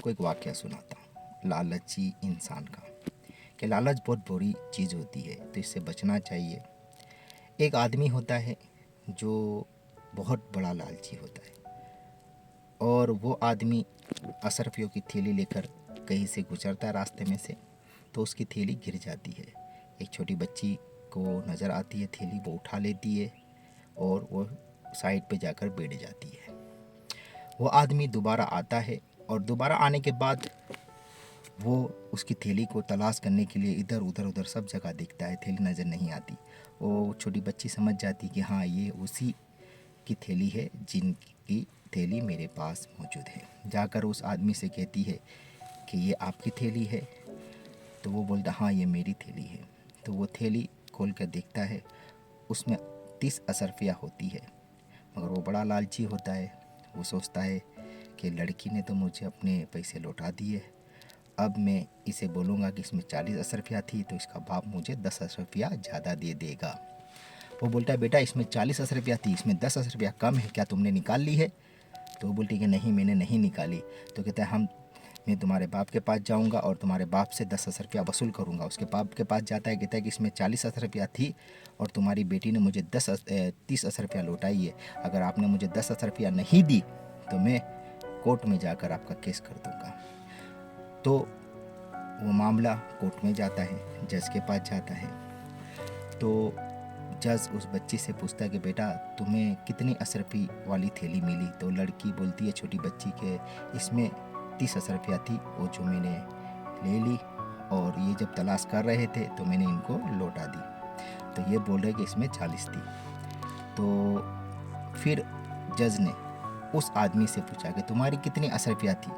आपको एक वाक़या सुनाता हूँ लालची इंसान का, कि लालच बहुत बुरी चीज़ होती है, तो इससे बचना चाहिए। एक आदमी होता है जो बहुत बड़ा लालची होता है, और वो आदमी असरफियों की थैली लेकर कहीं से गुजरता है रास्ते में से, तो उसकी थैली गिर जाती है। एक छोटी बच्ची को नज़र आती है थैली, वो उठा लेती है और वो साइड पे जाकर बैठ जाती है। वो आदमी दोबारा आता है, और दोबारा आने के बाद वो उसकी थैली को तलाश करने के लिए इधर उधर सब जगह देखता है, थैली नज़र नहीं आती। वो छोटी बच्ची समझ जाती कि हाँ, ये उसी की थैली है जिनकी थैली मेरे पास मौजूद है। जाकर उस आदमी से कहती है कि ये आपकी थैली है? तो वो बोलता हाँ, ये मेरी थैली है। तो वो थैली खोल कर देखता है, उसमें 30 असरफिया होती है। मगर वो बड़ा लालची होता है, वो सोचता है कि लड़की ने तो मुझे अपने पैसे लौटा दिए, अब मैं इसे बोलूँगा कि इसमें 40 असरफिया थी, तो इसका बाप मुझे 10 असरफिया ज़्यादा दे देगा। वो बोलता है बेटा, इसमें 40 असरफिया थी, इसमें 10 असरफिया कम है, क्या तुमने निकाल ली है? तो वो बोलती है कि नहीं, मैंने नहीं निकाली। तो कहता है मैं तुम्हारे बाप के पास जाऊंगा और तुम्हारे बाप से 10 असरफिया वसूल करूंगा। उसके बाप के पास जाता है, कहता है कि इसमें 40 असरफिया थी और तुम्हारी बेटी ने मुझे 30 असरफिया लौटाई है। अगर आपने मुझे 10 असरफिया नहीं दी तो मैं कोर्ट में जाकर आपका केस कर दूंगा। तो वो मामला कोर्ट में जाता है, जज के पास जाता है। तो जज उस बच्ची से पूछता है कि बेटा, तुम्हें कितनी असरफी वाली थैली मिली? तो लड़की बोलती है, छोटी बच्ची, के इसमें 30 असरफिया थी, वो जो मैंने ले ली, और ये जब तलाश कर रहे थे तो मैंने इनको लौटा दी। तो ये बोल रहे कि इसमें 40 थी। तो फिर जज ने उस आदमी से पूछा कि तुम्हारी कितनी असरफिया थी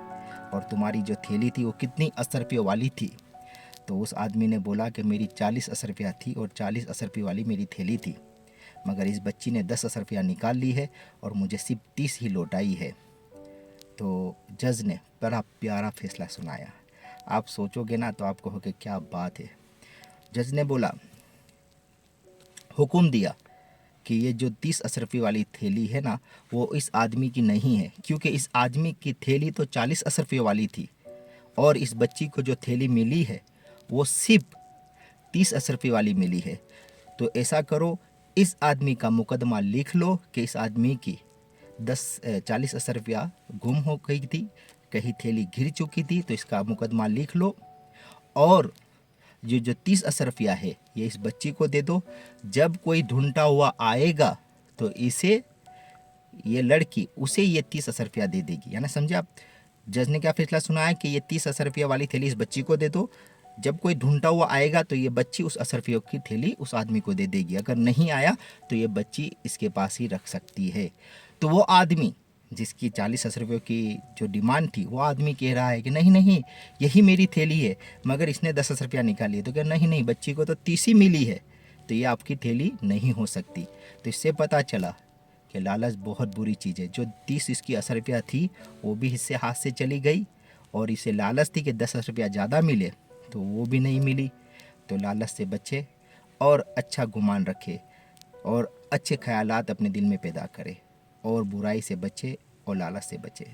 और तुम्हारी जो थैली थी वो कितनी असरफियों वाली थी? तो उस आदमी ने बोला कि मेरी 40 असरफिया थी और 40 असरफी वाली मेरी थैली थी, मगर इस बच्ची ने 10 असरफिया निकाल ली है और मुझे सिर्फ 30 ही लौटाई है। तो जज ने बड़ा प्यारा फैसला सुनाया। आप सोचोगे ना तो आप कहोगे क्या बात है। जज ने बोला, हुक्म दिया कि ये जो 30 असरफी वाली थैली है ना, वो इस आदमी की नहीं है, क्योंकि इस आदमी की थैली तो 40 असरफी वाली थी, और इस बच्ची को जो थैली मिली है वो सिर्फ 30 असरफी वाली मिली है। तो ऐसा करो, इस आदमी का मुकदमा लिख लो कि इस आदमी की 40 असरफिया गुम हो गई थी, कहीं थैली गिर चुकी थी, तो इसका मुकदमा लिख लो, और ये जो 30 असरफिया है ये इस बच्ची को दे दो। जब कोई ढूंढता हुआ आएगा तो इसे, ये लड़की उसे ये 30 असरफिया दे देगी। यानी समझे आप, जज ने क्या फैसला सुना है कि ये 30 असरफिया वाली थैली इस बच्ची को दे दो, जब कोई ढूंढता हुआ आएगा तो ये बच्ची उस असरफियों की थैली उस आदमी को दे देगी, अगर नहीं आया तो ये बच्ची इसके पास ही रख सकती है। तो वो आदमी जिसकी 40 असरफियों की जो डिमांड थी, वो आदमी कह रहा है कि नहीं नहीं, यही मेरी थैली है, मगर इसने 10 असरफिया निकाली है। तो क्या नहीं नहीं, बच्ची को तो 30 ही मिली है, तो ये आपकी थैली नहीं हो सकती। तो इससे पता चला कि लालच बहुत बुरी चीज़ है। जो 30 इसकी असरफिया थी वो भी इससे हाथ से चली गई, और इसे लालच थी कि 10 असरफिया ज़्यादा मिले, तो वो भी नहीं मिली। तो लालच से बचे और अच्छा गुमान रखे और अच्छे ख्यालात अपने दिल में पैदा करे, और बुराई से बचे और लालच से बचे।